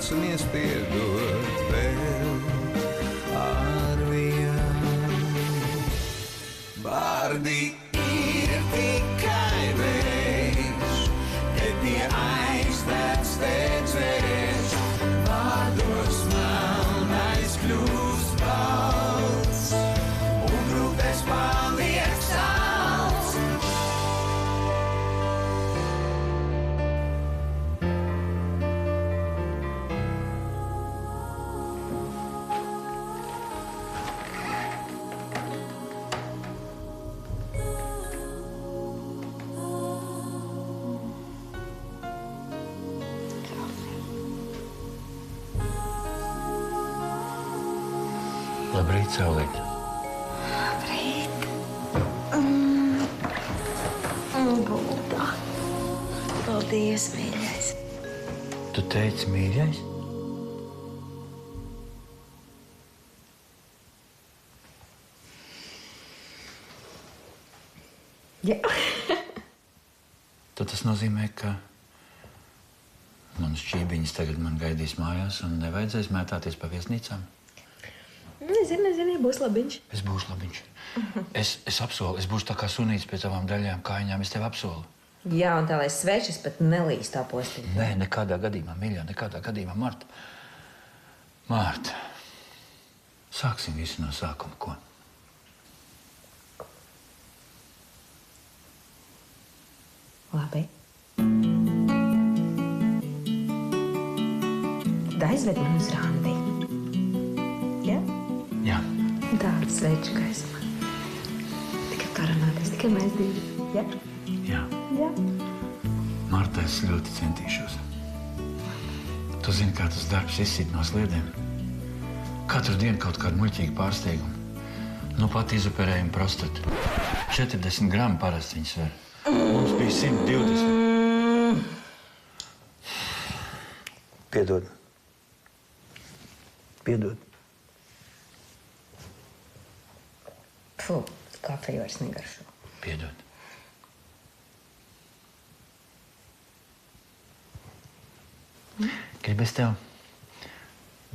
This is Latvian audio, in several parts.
pats un iespiedot vēl ar vienu. Vārdi ir tikai vējš, kad tie aiztēc tecēs. Vārdos melnais kļūst balts, un rūpes paliek salds. Labrīt, Saulīt. Labrīt. Gultā. Paldies, mīļais. Tu teici mīļais? Jā. Tad tas nozīmē, ka manas šķībiņas tagad man gaidīs mājās un nevajadzēs mētāties pa viesnīcām. Nezinu, būs labiņš. Es būšu labiņš. Es apsolu, es būšu tā kā sunīts pie tavām daļām kājiņām. Es tev apsolu. Jā, un tā, lai svečas pat nelīst tā postiņa. Nē, nekādā gadījumā, mīļā, nekādā gadījumā. Marta, sāksim visu no sākuma, ko? Labi. Tad aizved man uz randi. Jā? Jā. Tāda sveču gaisma. Tikai parunāties, tikai mēs divi. Jā? Jā. Jā. Marta, es ļoti centīšos. Tu zini, kā tas darbs izsit no sliedēm. Katru dienu kaut kādu muļķīgu pārsteigumu. Nu pat izoperējam prostatu. 40 gramu parasti viņas sver. Mums bija 120. Piedod. Piedod. Fu, kafija vairs negaršo. Piedod. Gribu es tev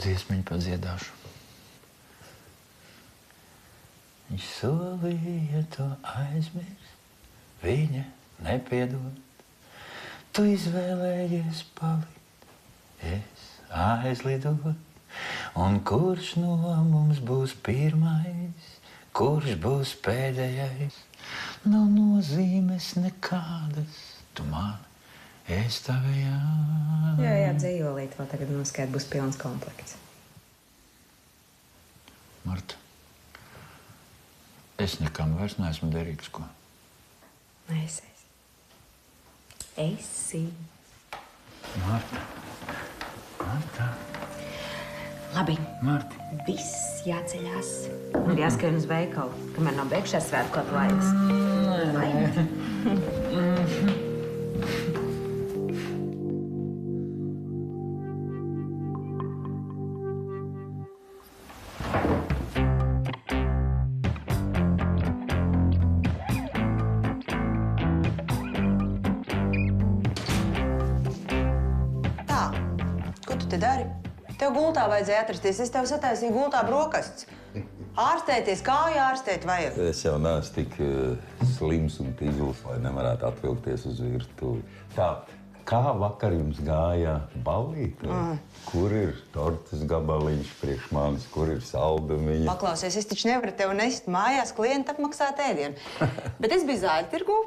dziesmiņu padziedāšu. Viņš solīja to aizmirst, viņa nepiedod. Tu izvēlējies palikt, es aizlidot. Un kurš no mums būs pirmais, kurš būs pēdējais? Nav nozīmes nekādas, tu man, es tavējā. Jā, dzējolīt, vēl tagad noskait būs pilns komplekts. Marta, es nekam vairs neesmu derīgs, ko? Esi. Esi. Marta. Marta. Labi. Marta. Viss jāceļās. Un jāskrien uz veikalu, kamēr nav beigšās svētku atlaides. Vai? Tev gultā vajadzēja atrasties. Es tev sataisīju gultā brokastis. Ārstēties, kāju ārstēt vajag. Es jau neesmu tik slims un tīgls, lai nevarētu atvilkties uz virtuvi. Tā, kā vakar jums gāja ballīte? Kur ir tortes gabaliņš priekš manis, kur ir saldumiņa? Paklausies, es taču nevaru tev nest mājās klienta apmaksāt ēdienu. Bet es biju zāļtirgū,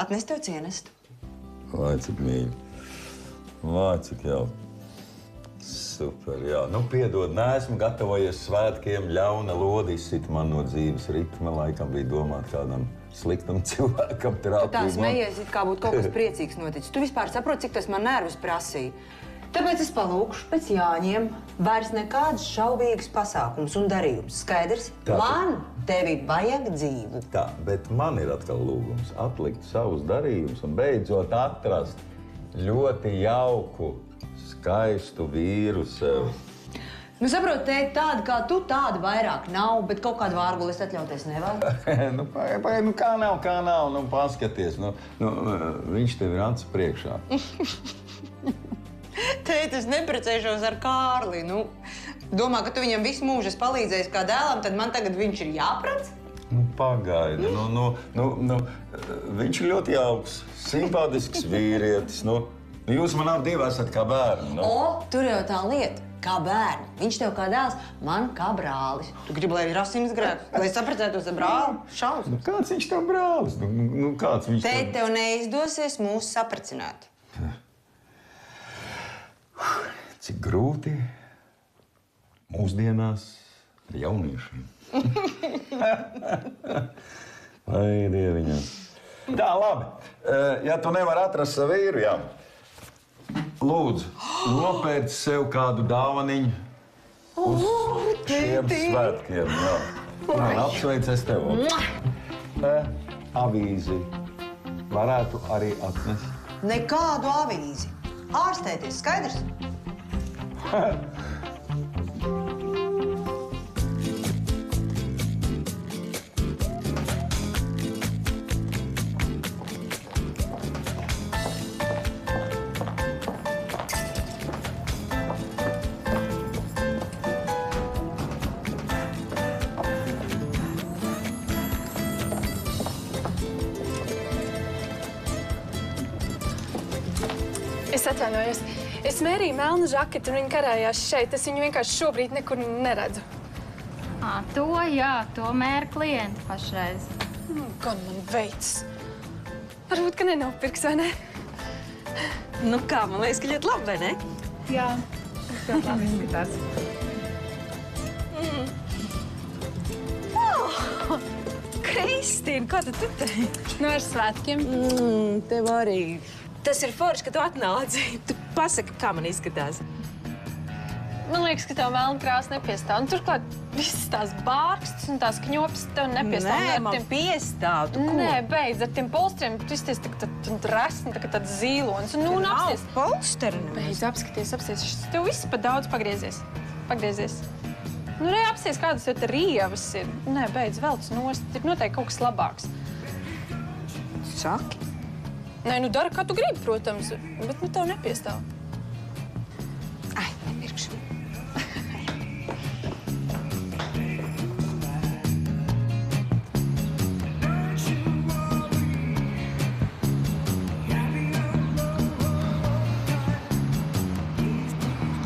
atnest tev cienestu. Vai, cik mīļi. Vai, cik jau. Super, jā. Nu, piedod, neesmu gatavojies svētkiem, ļauna lode izsit man no dzīves ritma. Laikam bija domāt kādam sliktam cilvēkam trāpīt. Tu tā smejies, it kā būtu kaut kas priecīgs noticis. Tu vispār saproti, cik tas man nervus prasīja. Tāpēc es palūkšu pēc Jāņiem vairs nekādas šaubīgas pasākums un darījums. Skaidrs? Tā. Man tevi vajag dzīvu. Tā, bet man ir atkal lūgums atlikt savus darījumus un beidzot atrast ļoti jauku, skaistu vīru sev. Nu, saprot, tēt, tāda kā tu, tāda vairāk nav, bet kaut kādu vārguli es atļauties nevaru. Nu, kā nav, nu, paskaties. Nu, viņš tev ir acis priekšā. Tēt, es neprecēšos ar Kārli. Nu, domā, ka tu viņam visu mūžu esi palīdzējis kā dēlam, tad man tagad viņš ir jāprec? Nu, pagaidi. Viņš ir ļoti jauks, simpātisks vīrietis. Jūs man abi esat kā bērni. Tur jau tā lieta. Kā bērni. Viņš tev kā dēls, man kā brālis. Tu gribi, lai ir asinis grēks, lai saprecētos ar brāli? Šausmas. Kāds viņš tev brālis? Kāds viņš Tēt, tev neizdosies mūs sapracināt. Cik grūti mūsdienās ar jauniešiem. Vai dieviņam. Tā, labi. Ja tu nevari atrast savu vīru, jā. Lūdzu, nopērc sev kādu dāvaniņu uz šiem svētkiem. Jā. Apsveic es tev. Avīzi varētu arī atnest. Nekādu avīzi. Ārstēties, skaidrs? Es atvainojos. Es mērīju melnu žaketi un viņa karājās šeit. Es viņu vienkārši šobrīd nekur neredzu. To mēra klienti pašreiz. Gan man veids. Varbūt, ka nenopirks, vai ne? Nu kā, man liekas, ka ļoti labi, vai ne? Jā, tas ļoti labi izskatās. Kristīna, kā tu te? Nu, ar svētkiem. Tev arī. Tas ir forši, ka tu atnāci. Tu pasaki, kā man izskatās. Man liekas, ka tev melna krāsa nepiestāv. Un turklāt visas tās bārkstas un tās kņopas tev nepiestāv. Nē, man piestāv. Tu ko? Nē, beidz ar tiem polstriem. Tu izties resni, tāds zīlons. Nu, un apsties. Nav polsteri. Beidz, apskaties. Tev viss pa daudz pagriezies. Nu, re, apsties, kādas tev te rievas ir. Nē, beidz, velc nost. Ir noteikti kaut kas labāks. Saki. Nē, nu dara, kā tu gribi, protams, bet nu tev nepiestāv. Ai, nepirkšu.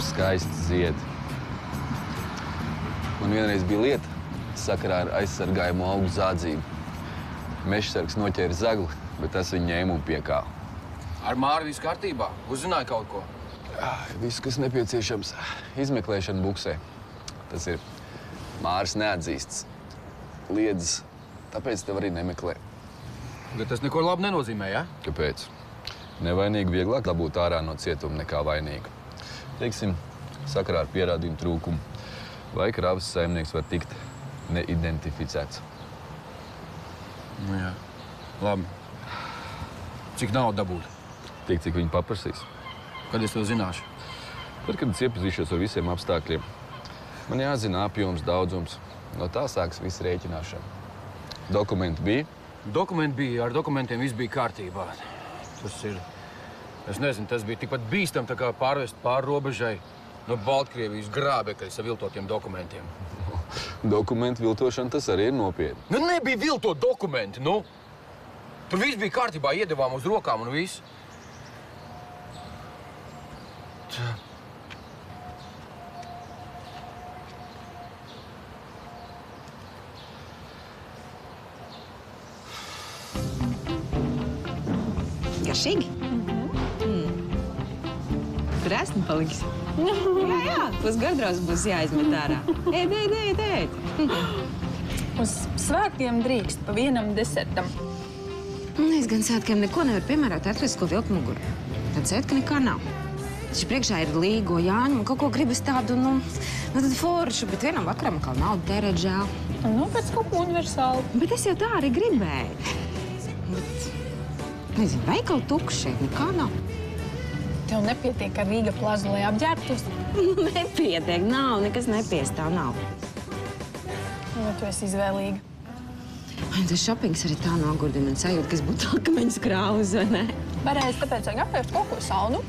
Skaisti ziedi. Man vienreiz bija lieta sakarā ar aizsargājumu augu zādzību. Mežsargs noķēra zagli, bet tas viņu ņēma un piekāva. Ar Māru viss kārtībā? Uzzināja kaut ko? Viss, kas nepieciešams, izmeklēšana buksē. Tas ir Māris neatzīsts. Liedzis, tāpēc tev arī nemeklē. Bet tas neko labi nenozīmē, ja? Kāpēc? Nevainīgi vieglāk dabūt ārā no cietuma nekā vainīgu. Teiksim, sakarā ar pierādījumu trūkumu. Vai kravas saimnieks var tikt neidentificēts. Nu jā, labi. Cik naudu dabūt? Tik, cik viņi paprasīs. Kad es to zināšu? Tad, kad es iepazīšos ar visiem apstākļiem. Man jāzina apjoms, daudzums. No tā sāks viss rēķināšana. Dokumenti bija? Dokumenti bija, ar dokumentiem viss bija kārtībā. Tas ir, es nezinu, tas bija tikpat bīstam, tā kā pārvest pāri robežai no Baltkrievijas grābekļa ar viltotiem dokumentiem. Dokumentu viltošana tas arī ir nopietni. Nu, nebija viltot dokumenti, nu! Tur viss bija kārtībā, iedevām uz rokām un viss. Garšīgi? Tur esmu paliks. Jā, pusgardros būs jāizmet ārā. Ēd. Uz svētkiem drīkst pa vienam desertam. Es gan svētkiem neko nevaru piemērot, atrast, ko vilkt muguru. Tad svētka nekā nav. Taču priekšā ir Līgo, Jāņu, un kaut ko gribas tādu, tad foršu, bet vienam vakaram kā naudu tērēt žēl. Nu, pēc kaut ko universālu. Bet es jau tā arī gribēju. Bet, nezinu, veikali tukši šeit nekā nav. Tev nepietiek ar Rīga plazu, lai apģērbtos? Nepietiek, nav, nekas nepiestāv, nav. Nu, tu esi izvēlīga. Vai tas šopings arī tā nogurdina un sajūt, kas būtu akmeņas krāvus, vai ne? Pareizi, tāpēc vajag apvērst kaut ko saldu.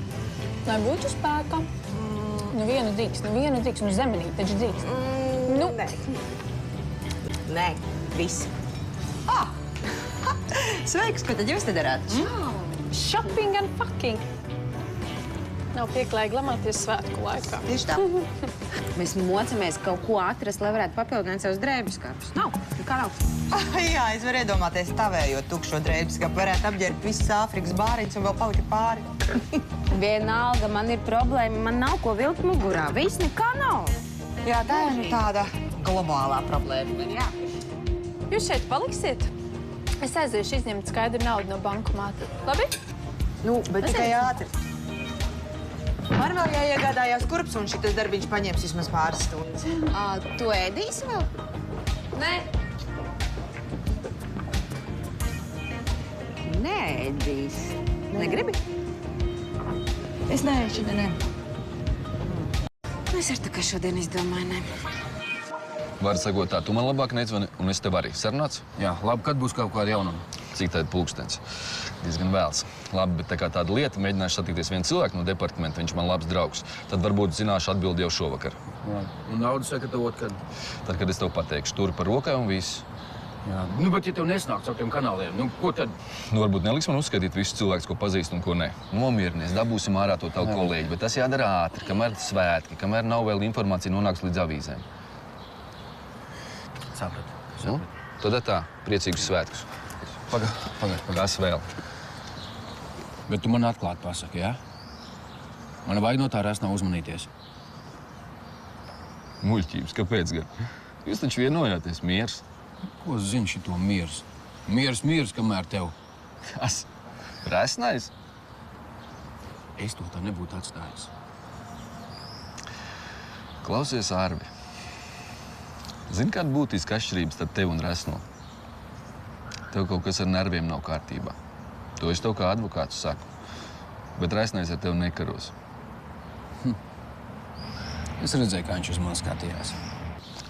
Lai būtu spēka. Nu vienu dīks, nu zemenīt taču dīks. Nu. Nē, viss. Sveiks, ko tad jūs te darāt? Shopping and fucking. Nav pieklājīgi lamāties svētku laikā. Tieši tā. Mēs mocamies kaut ko atrast, lai varētu papildināt savus drēbes skapus. Nav, nekā nav. Jā, es varu iedomāties tavējot tukšo drēbes, ka varētu apģērbt visas Āfrikas bāriņas un vēl palika pāri. Vienalga, man ir problēma, man nav ko vilkt mugurā. Viss nekā nav. Jā, tā ir tāda globālā problēma. Jā. Jūs šeit paliksiet? Es aiziešu izņemt skaidru naudu no bankomāta. Labi? Nu, bet tikai ātri. Man vēl jāiegādājās kurps, un šitas darbiņš paņems vismaz pāris stundas. Tu ēdīsi vēl? Nē. Neēdīsi. Negribi? Es neēšu šodien, ne. Es ar tā kā šodien izdomāju, ne. Var sakot tā, tu man labāk nezvani, un es tev arī. Sarunāts? Jā, labi, kad būs kaut kāda jaunuma? Cik tāda pulkstens? Diezgan vēls. Labi, bet tā kā tāda lieta, mēģināšu satikties vienu cilvēku no departamenta, viņš man labs draugs. Tad varbūt zināšu atbildi jau šovakar. Jā. Un naudu sagatavot, kad? Tad, kad es tev pateikšu, tur par rokai un viss. Jā. Nu, bet ja tev nesnāk caur tiem kanāliem, nu, ko tad? Nu, varbūt neliks man uzskaitīt visus cilvēkus, ko pazīst un ko ne. Nomierinies, dabūsim ārā to tavu kolēģi, bet tas jādara ātri, kamēr svētki, kamēr nav vēl informācija nonāks līdz avīzēm. Sapratu. Nu, tad tā, priecīgus svētkus. Paga. Kas vēl? Bet tu man atklāti pasaki, jā? Man vajag no tā resnā uzmanīties. Muļķības, kāpēc gan? Jūs taču vienojāties miers. Ko zini šito miers? Miers, kamēr tev. Kas? Resnais? Es to tā nebūtu atstājis. Klausies, Arvi. Zini, kāda būtiska atšķirības starp tevi un resno? Tev kaut kas ar nerviem nav kārtībā. To es tev kā advokāts saku. Bet resnais ar tevi nekaros. Es redzēju, kā viņš uz mani skatījās.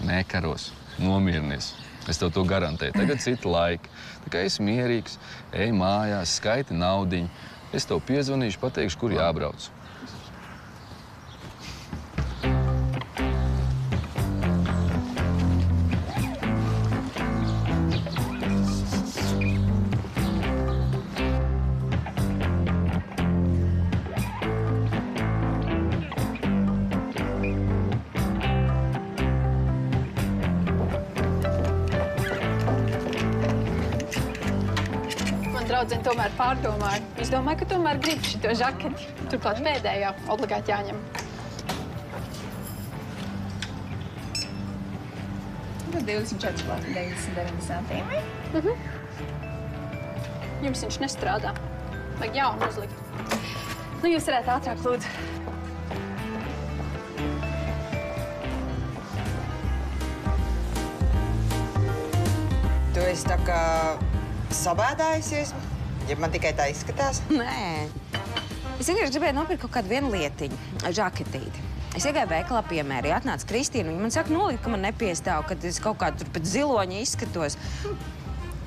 Nekaros. Nomierinies. Es tev to garantēju. Tagad cita laika. Tā kā esi mierīgs, ej mājās, skaiti naudiņu. Es tev piezvanīšu, pateikšu, kur jābrauc. Draudzene tomēr pārdomāja. Es domāju, ka tomēr gribu šito žaketi. Turklāt pēdējā obligāti jāņem. Tad 24,99 centīmi. Jums viņš nestrādā. Vajag jaunu uzlikt. Nu, jūs varētu ātrāk, lūdzu. Tu esi tā kā sabēdājusies? Ja man tikai tā izskatās? Nē. Es vienkārši gribēju nopirkt kaut kādu vienu lietiņu, žaketīti. Es iegāju veikalā piemēri, atnāca Kristīna, viņa man saka nolikt, ka man nepiestāv, kad es kaut kā tur pēc ziloņa izskatos.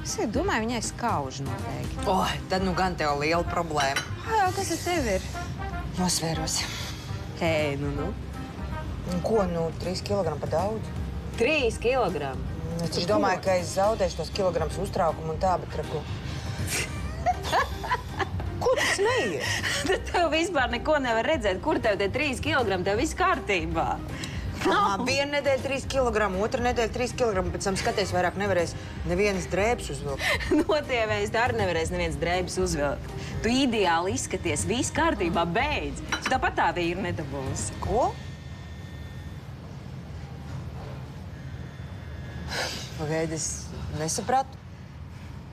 Es domāju, viņai skauž noteikti. Tad nu gan tev liela problēma. Jā, kas ar tevi ir? Nosvēros. Hei, nu. Ko, 3 kilogramu pa daudz? 3 kilogramu? Es taču domāju, ka es zaudēšu tos kilogramus uztraukumu un tā, bet reku. Ko tu smejies? Tad tev vispār neko nevar redzēt, kur tev tie 3 kilogrami, tev viss kārtībā. Vienu nedēļu 3 kilogramu, otru nedēļu 3 kilogramu, pēc tam skaties, vairāk nevarēs nevienas drēbes uzvilkt. Notievēs, tu arī nevarēs nevienas drēbes uzvilkt. Tu ideāli izskaties, viss kārtībā, beidz. Tu tāpat tā vīru nedabūsi. Ko? Pagaidi, es nesapratu.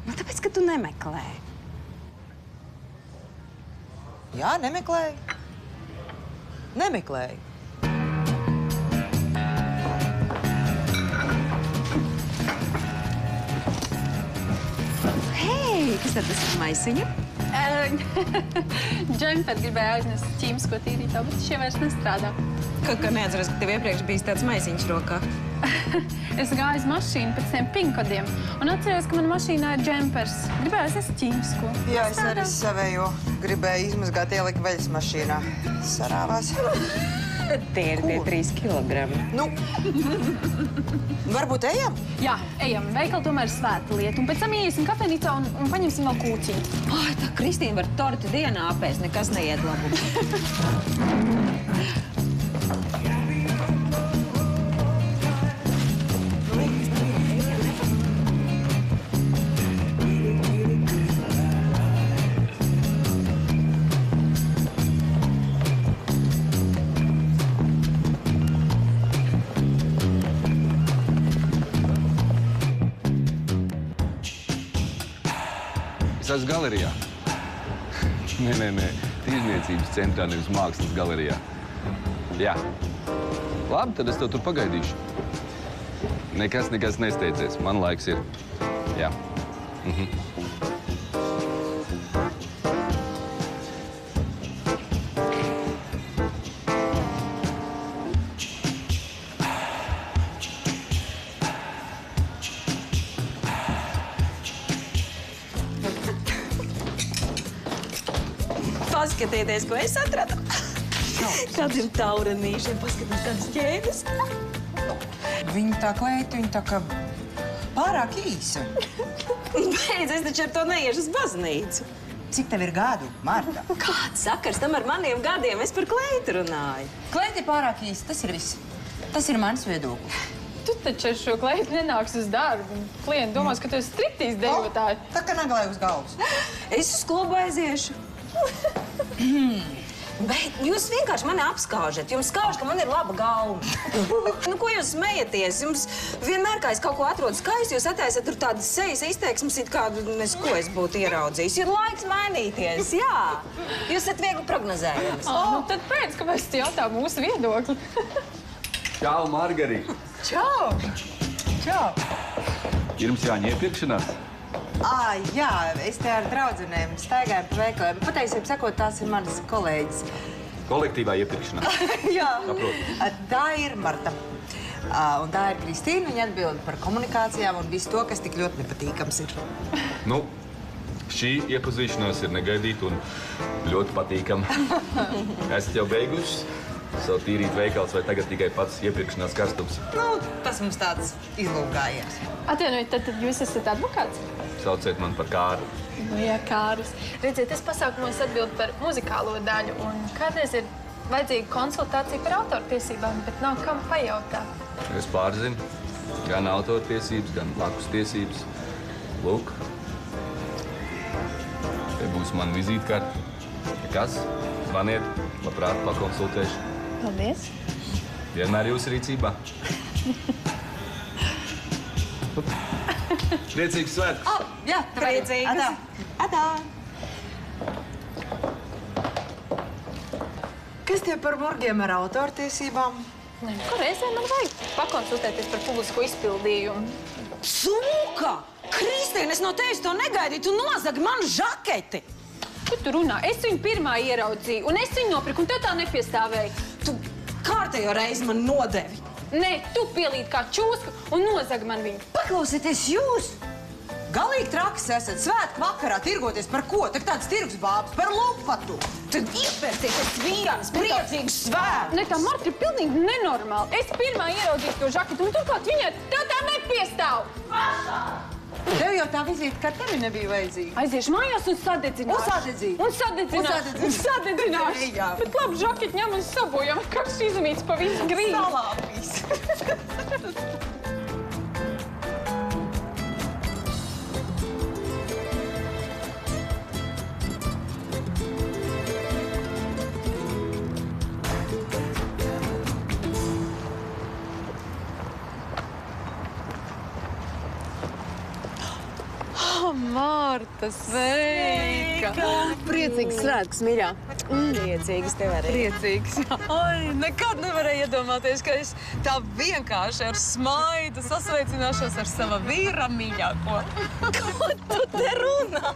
Nu, tāpēc, ka tu nemeklē. Jā, nemeklēju. Nemeklēju. Hei, kas tad tas ir maisiņa? Džemper gribēja aiznest ķīmisko tīrītāju, bet šie vairs nestrādā. Kaut kā neatceros, ka tev iepriekš bijis tāds maisiņš rokā. Es gāju uz mašīnu pēc tiem pinkodiem un atceros, ka mana mašīnā ir džempers. Gribēju es ķīmisko. Jā, es arī savējo gribēju izmazgāt, ieliku veļas mašīnā. Sarāvās. Tie ir tie 3 kilogrami. Nu, varbūt ejam? Jā, ejam. Veikali tomēr ir svēta lieta. Un pēc tam iesim kafejnīcā un paņemsim vēl kūciņu. Ai, tā Kristīna var torti dienā apēst, nekas neiet labu. Es esmu galerijā. Nē. Tirdzniecības centrā, nevis mākslas galerijā. Jā. Labi, tad es tev tur pagaidīšu. Nekas nesteidzies. Man laiks ir. Jā. Paskatieties, ko es atradu. Kādiem taurenīšiem, paskatieties, kādas ķēdes. Viņa tā kleita, viņa tā kā pārāk īsa. Beidz, es taču ar to neiešu uz baznīcu. Cik tev ir gadu, Marta? Kāds sakars tam ar maniem gadiem? Es par kleitu runāju. Kleita ir pārāk īsa, tas ir viss. Tas ir mans viedoklis. Tu taču ar šo kleitu nenāks uz darbu. Klienti domās, ka tu esi striptīz dejotāji. Tā kā naglai uz galvas. Es uz klubu aiziešu. Bet jūs vienkārši mani apskaužat. Jums skauž, ka man ir laba gauma. Nu, ko jūs smejaties? Jums vienmēr, kā es kaut ko atrodu skaistu, jūs attaisat tur tādas sejas izteiksmes, it kādu ko es būtu ieraudzījis. Ir laiks mainīties, jā. Jūs esat viegli prognozējams. Nu, tad pēc, kāpēc tu jautā mūsu viedokli? Čau, Margarita. Čau! Čau! Ir mums jāņem iepirkšanās? Jā, es te ar draudzenēm staigāju pa veikaliem. Patiesībā sakot, tās ir manas kolēģis. Kolektīvā iepirkšanās. Jā. Saprotu. Tā ir Marta. Un tā ir Kristīna. Viņa atbild par komunikācijām un visu to, kas tik ļoti nepatīkams ir. Nu, šī iepazīšanās ir negaidīta un ļoti patīkama. Esat jau beiguši savu tīrīt veikals vai tagad tikai pats iepirkšanās karstums? Nu, tas mums tāds izlūgājies. Atvienojiet, tad jūs esat advokāts? Sauciet man par Kāru. Nu, jā, Kāris. Redziet, es pasākumos atbildu par muzikālo daļu, un kādreiz ir vajadzīga konsultācija par autortiesībām, bet nav kam pajautāt. Es pārzinu gan autortiesības, gan blakus tiesības. Lūk, te būs mana vizītkarte. Nekas, zvaniet, labprāt pakonsultēšu. Paldies. Vienmēr jūsu rīcībā. Priecīgs svētkus! Jā, Priecīgas. Atā. Kas tev par murgiem ar autortiesībām? Nē, ko reizē man vajag pakonsultēties par publisko izpildījumu. Sūka! Kristīna, es no tevis to negaidīju. Tu nozagi manu žaketi. Ko tu runā? Es viņu pirmā ieraudzīju, un es viņu nopirku, un tev tā nepiestāvēja. Tu kārtējo reizi man nodevi. Nē, tu pielīdi kā čūska un nozagi man viņu. Paklausieties jūs! Galīgi traks esat svētku vakarā tirgoties par ko? Tak tāds tirgus bābs par lupatu. Tad iepērcieties vienas priecīgas svētkus. Ne, tā Marta ir pilnīgi nenormāla. Es pirmā ieraudzīju to žaketu, un turklāt viņai tā nepiestāv. Tev jau tā vizīte, tevi nebija vajadzīga. Aiziešu mājās un sadedzināšu. Un sadedzināšu. Jā. Bet labi, žaketi ņem un sabojam. Kāds izmīts pa visu grību. Salāpīs. Marta, sveika! Priecīgs svētkus, mīļā. Priecīgs tev arī. Priecīgs. Ai, nekad nevarēju iedomāties, ka es tā vienkārši ar smaidu sasveicināšos ar sava vīra mīļāko. Ko tu te runā?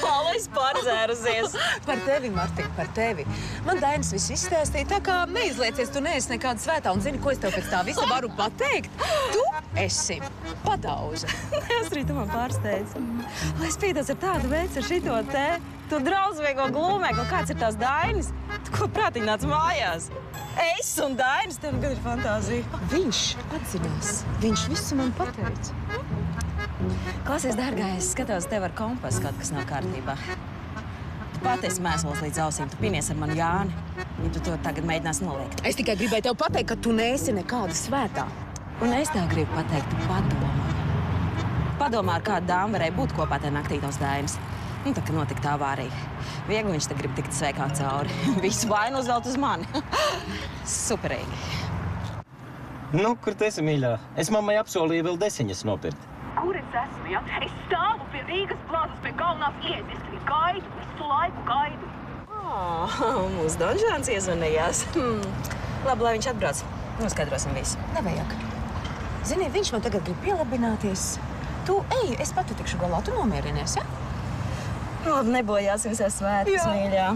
Tālais pārzērusies. Par tevi, Martiņ, par tevi. Man Dainis visu izstāstīja, tā kā neizliecies, tu neesi nekāda svētā. Un zini, ko es tev pēc tā visa varu pateikt? Tu esi padauza. Es arī tu man pārsteidz. Lai spītos ar tādu veicu, ar šito te, tu drausmīgo glūmēkli, kāds ir tās Dainis? Tu ko prātīgi nāc mājās? Es un Dainis, tev gan ir fantāzija. Viņš atzinās. Viņš visu man pateica. Klausies, dārgā, es skatos tev ar kompasu, kaut kas nav kārtībā. Tu pati esi mēsls līdz ausīm, tu pinies ar manu Jāni. Ja tu to tagad mēģinās noliegt. Es tikai gribēju tev pateikt, ka tu neesi nekāda svētā. Un es tev gribu pateikt, tu padomā. Padomā, ar kādu dāmu varēja būt kopā tajā naktī tavs Dainis. Nu, tā kā notika tā avārija. Viegli viņš te grib tikt sveikā cauri. Visu vainu uzvelt uz mani. Superīgi. Nu, kur tu esi, mīļā? Es mammai apsolīju vēl desiņas nopirkt. Kur es esmu, ja? Es stāvu pie Rīgas plazas, pie galvenās ieejas. Es tevi gaidu, visu laiku gaidu. Mūsu donžāns iezvanījās. Labi, lai viņš atbrauc. Noskaidrosim visu. Nevajag. Zini, viņš man tagad grib pielabināties. Tu ej, es pati tikšu galā, tu nomierinies, ja? Labi, nebojāsim sev svētkus, mīļā.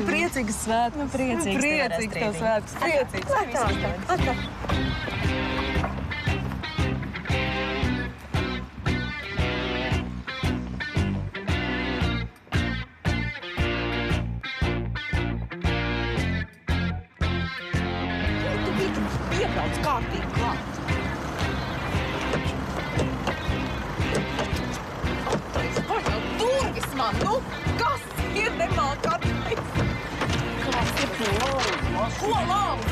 Priecīgas svētkus. Nu, priecīgs tev svētkus. Priecīgs. Atā. Piebrauc kārtīgi klāt. Durvis man, nu, kas ir nemākārtīgs? Kas ir lauvas? Ko lauvas?